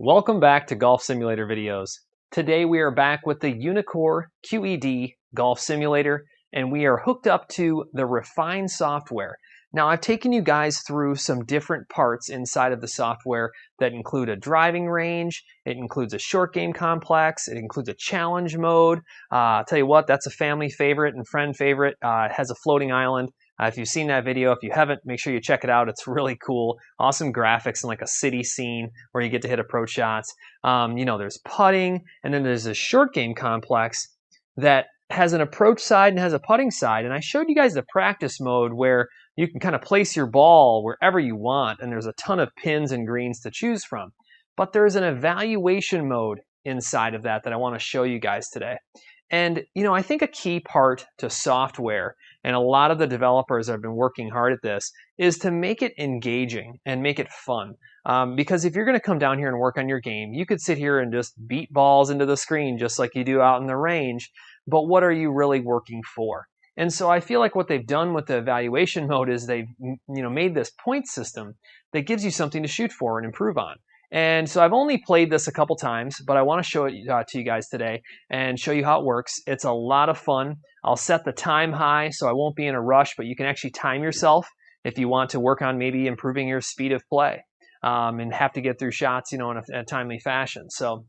Welcome back to Golf Simulator videos. Today we are back with the UNEEKOR QED Golf Simulator, and we are hooked up to the refined software. Now I've taken you guys through some different parts inside of the software that include a driving range, it includes a short game complex, it includes a challenge mode. I'll tell you what, that's a family favorite and friend favorite. It has a floating island. If you've seen that video, if you haven't, make sure you check it out. It's really cool. Awesome graphics and like a city scene where you get to hit approach shots. There's putting, and then there's a short game complex that has an approach side and has a putting side. And I showed you guys the practice mode where you can kind of place your ball wherever you want, and there's a ton of pins and greens to choose from. But there's an evaluation mode inside of that I want to show you guys today. And, I think a key part to software, and a lot of the developers have been working hard at this, is to make it engaging and make it fun. Because if you're going to come down here and work on your game, you could sit here and just beat balls into the screen just like you do out in the range, but what are you really working for? And so I feel like what they've done with the evaluation mode is they've made this point system that gives you something to shoot for and improve on. And so I've only played this a couple times, but I want to show it to you guys today and show you how it works. It's a lot of fun. I'll set the time high so I won't be in a rush, but you can actually time yourself if you want to work on maybe improving your speed of play and have to get through shots, in a timely fashion. So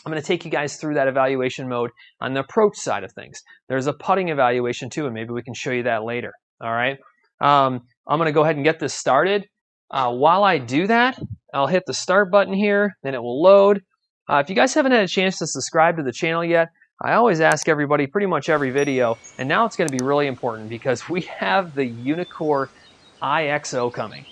I'm going to take you guys through that evaluation mode on the approach side of things. There's a putting evaluation too, and maybe we can show you that later. All right. I'm going to go ahead and get this started. While I do that, I'll hit the start button here, then it will load. If you guys haven't had a chance to subscribe to the channel yet, I always ask everybody pretty much every video, and now it's going to be really important because we have the UNEEKOR IXO coming.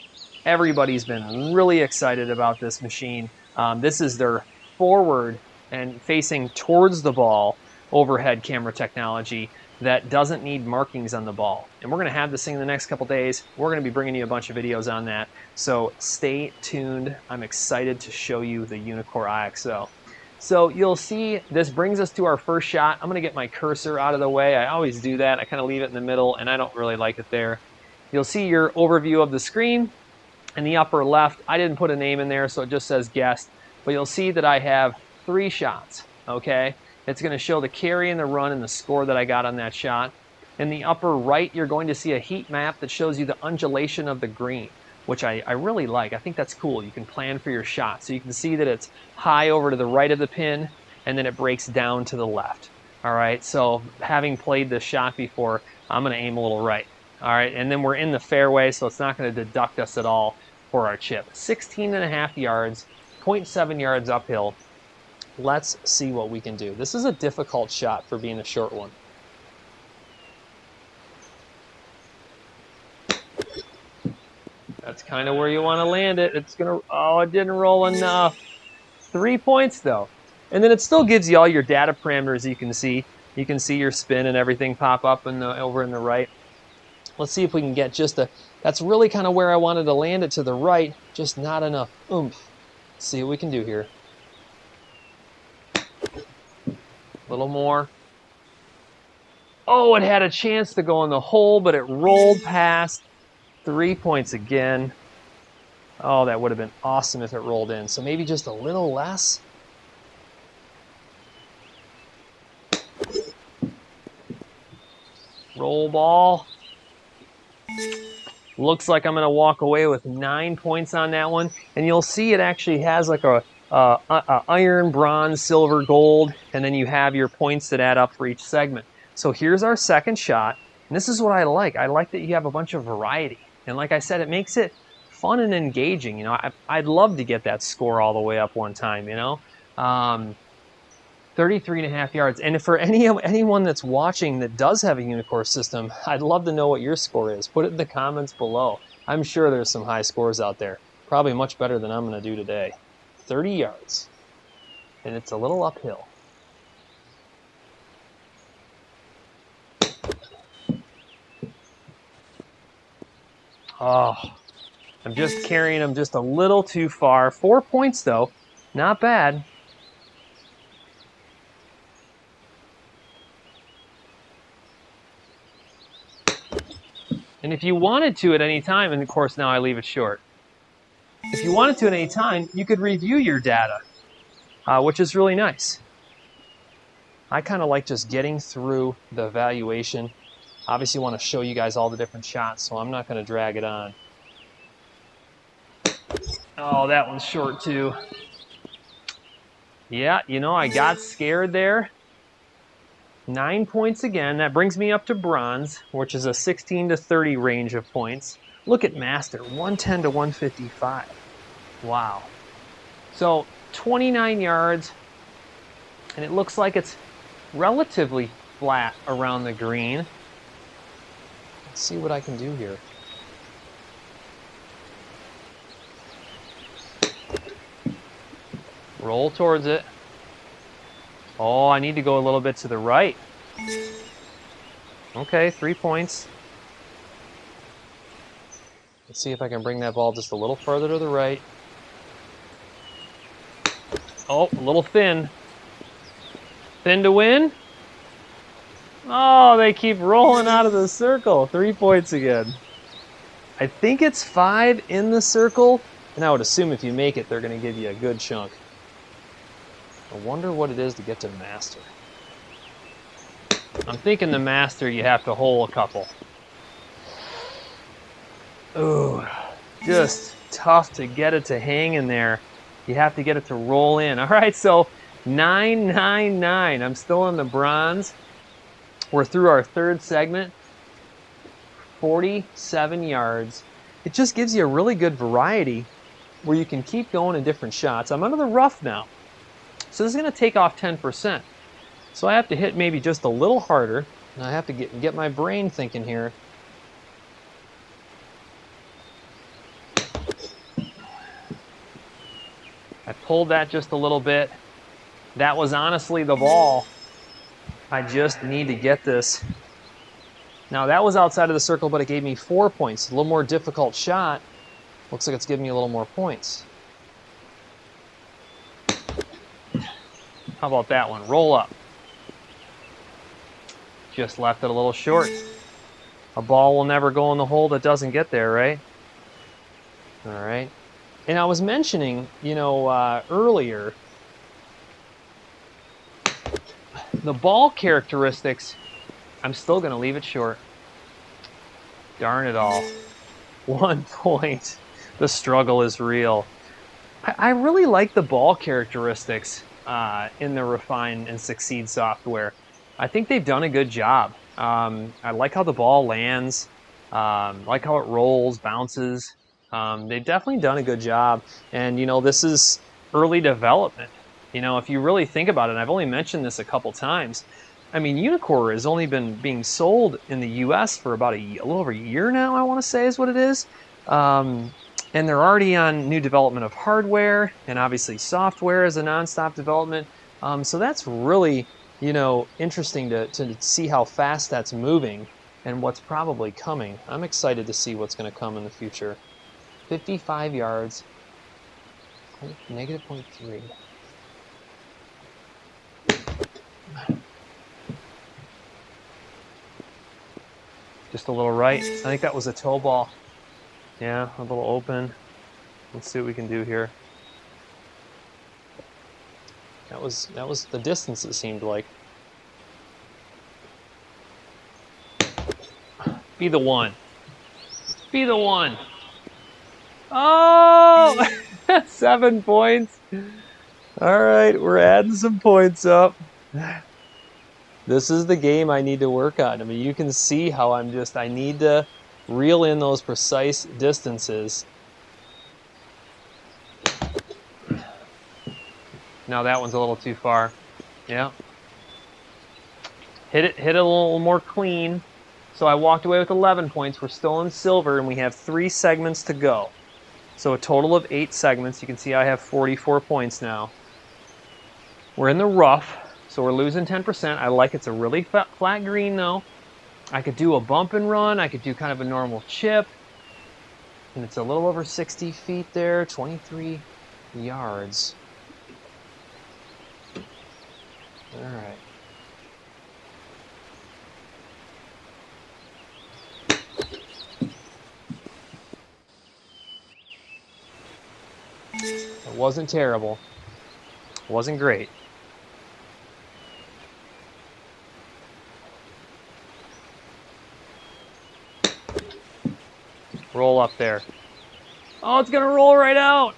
Everybody's been really excited about this machine. This is their forward and facing towards the ball overhead camera technology that doesn't need markings on the ball. And we're going to have this thing in the next couple days. We're going to be bringing you a bunch of videos on that. So stay tuned. I'm excited to show you the UNEEKOR IXO. So you'll see this brings us to our first shot. I'm going to get my cursor out of the way. I always do that. I kind of leave it in the middle, and I don't really like it there. You'll see your overview of the screen in the upper left. I didn't put a name in there, so it just says guest. But you'll see that I have 3 shots, okay? It's going to show the carry and the run and the score that I got on that shot. In the upper right, you're going to see a heat map that shows you the undulation of the green, which I really like. I think that's cool. You can plan for your shot. So you can see that it's high over to the right of the pin, and then it breaks down to the left. All right, so having played this shot before, I'm going to aim a little right. All right, and then we're in the fairway, so it's not going to deduct us at all for our chip. 16.5 yards, 0.7 yards uphill. Let's see what we can do. This is a difficult shot for being a short one. That's kind of where you want to land it. It's going to, oh, it didn't roll enough. 3 points though. And then it still gives you all your data parameters you can see. You can see your spin and everything pop up over in the right. Let's see if we can get just that's really kind of where I wanted to land it, to the right, just not enough oomph. Let's see what we can do here. A little more. Oh, it had a chance to go in the hole, but it rolled past. 3 points again. Oh, that would have been awesome if it rolled in. So maybe just a little less. Roll ball. Looks like I'm going to walk away with 9 points on that one. And you'll see it actually has like a iron, bronze, silver, gold, and then you have your points that add up for each segment. So here's our second shot, and this is what I like. I like that you have a bunch of variety, and like I said, it makes it fun and engaging. I'd love to get that score all the way up one time. 33.5 yards, and for anyone that's watching that does have a UNEEKOR system, I'd love to know what your score is. Put it in the comments below. I'm sure there's some high scores out there, probably much better than I'm going to do today. 30 yards, and it's a little uphill. Oh, I'm just carrying them just a little too far. 4 points though, not bad. And if you wanted to at any time, and of course now I leave it short. If you wanted to at any time, you could review your data which is really nice. I kind of like just getting through the evaluation. Obviously want to show you guys all the different shots, so I'm not going to drag it on. Oh, that one's short too. Yeah, you know, I got scared there. 9 points again. That brings me up to bronze, which is a 16 to 30 range of points. Look at master, 110 to 155. Wow. So 29 yards, and it looks like it's relatively flat around the green. Let's see what I can do here. Roll towards it. Oh, I need to go a little bit to the right. Okay, 3 points. Let's see if I can bring that ball just a little further to the right. Oh, a little thin. Thin to win. Oh, they keep rolling out of the circle. 3 points again. I think it's 5 in the circle, and I would assume if you make it, they're going to give you a good chunk. I wonder what it is to get to master. I'm thinking the master, you have to hole a couple. Ooh, just tough to get it to hang in there. You have to get it to roll in. All right, so 999. I'm still on the bronze. We're through our third segment. 47 yards. It just gives you a really good variety where you can keep going in different shots. I'm under the rough now. So this is going to take off 10%. So I have to hit maybe just a little harder. And I have to get my brain thinking here. I pulled that just a little bit. That was honestly the ball. I just need to get this. Now that was outside of the circle, but it gave me 4 points. A little more difficult shot. Looks like it's giving me a little more points. How about that one? Roll up. Just left it a little short. A ball will never go in the hole that doesn't get there, right? All right. And I was mentioning, you know, earlier, the ball characteristics, I'm still going to leave it short. Darn it all. 1 point. The struggle is real. I really like the ball characteristics in the Refine and Succeed software. I think they've done a good job. I like how the ball lands. I like how it rolls, bounces. They've definitely done a good job. And, you know, this is early development. You know, if you really think about it, and I've only mentioned this a couple times, I mean, UNEEKOR has only been being sold in the US for about a little over a year now, I want to say is what it is. And they're already on new development of hardware and obviously software as a nonstop development. So that's really, you know, interesting to see how fast that's moving and what's probably coming. I'm excited to see what's going to come in the future. 55 yards, negative 0.3. Just a little right. I think that was a toe ball. Yeah, a little open. Let's see what we can do here. That was the distance, it seemed like. Be the one. Be the one. Oh! 7 points. All right, we're adding some points up. This is the game I need to work on. I mean, you can see how I need to reel in those precise distances. Now that one's a little too far. Yeah. Hit it a little more clean. So I walked away with 11 points. We're still in silver, and we have 3 segments to go. So a total of 8 segments. You can see I have 44 points now. We're in the rough, so we're losing 10%. I like it's a really flat green, though. I could do a bump and run. I could do kind of a normal chip. And it's a little over 60 feet there, 23 yards. All right. It wasn't terrible. Wasn't great. Roll up there. Oh, it's gonna roll right out.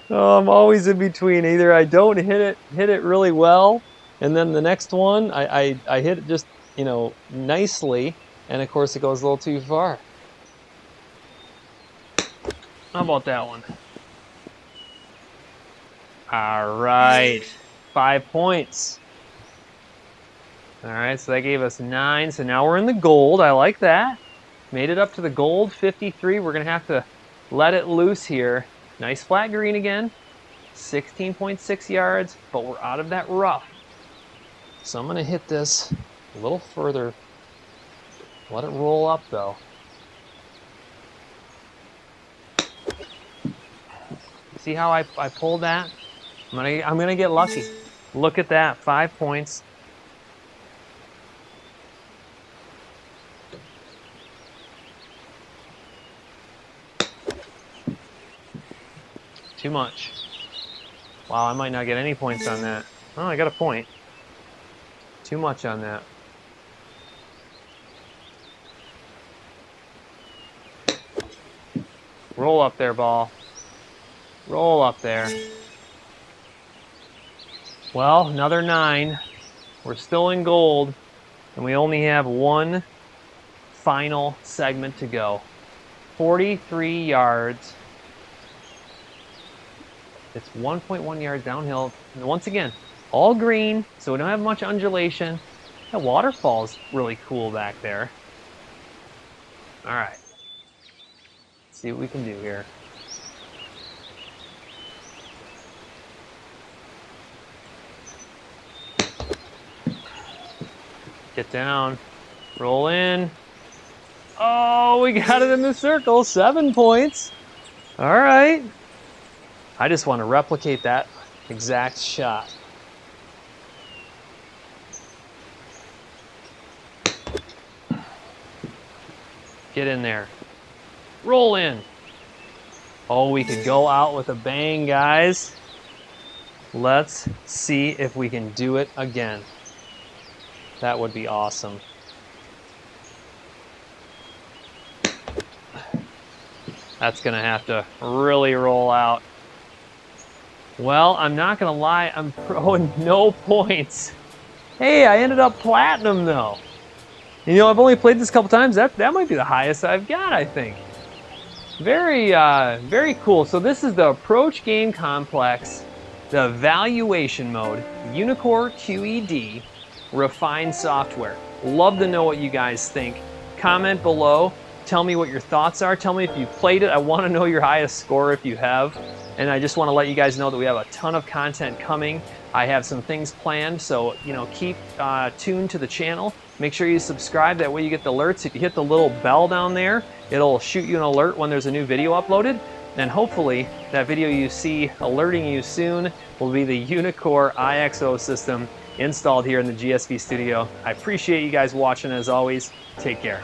Oh, I'm always in between. Either I don't hit it really well, and then the next one I hit it just, you know, nicely, and of course it goes a little too far. How about that one? All right, 5 points. All right, so that gave us 9. So now we're in the gold. I like that. Made it up to the gold, 53. We're gonna have to let it loose here. Nice flat green again. 16.6 yards, but we're out of that rough. So I'm gonna hit this a little further. Let it roll up though. See how I pulled that? I'm gonna get lucky. Look at that, 5 points. Too much. Wow, I might not get any points on that. Oh, I got a point. Too much on that. Roll up there, ball. Roll up there. Well, another 9. We're still in gold, and we only have one final segment to go. 43 yards. It's 1.1 yards downhill. And once again, all green, so we don't have much undulation. That waterfall's really cool back there. All right. Let's see what we can do here. Get down. Roll in. Oh, we got it in the circle. 7 points. All right. I just want to replicate that exact shot. Get in there. Roll in. Oh, we could go out with a bang, guys. Let's see if we can do it again. That would be awesome. That's going to have to really roll out. Well, I'm not going to lie, I'm throwing no points. Hey, I ended up platinum though. You know, I've only played this a couple times. That might be the highest I've got, I think. Very cool. So this is the approach game complex, the evaluation mode, UNEEKOR QED, refined software. Love to know what you guys think. Comment below. Tell me what your thoughts are. Tell me if you've played it. I want to know your highest score if you have. And I just want to let you guys know that we have a ton of content coming. I have some things planned, so you know, keep tuned to the channel. Make sure you subscribe, that way you get the alerts. If you hit the little bell down there, it'll shoot you an alert when there's a new video uploaded. And hopefully that video you see alerting you soon will be the UNEEKOR IXO system installed here in the GSV studio. I appreciate you guys watching as always. Take care.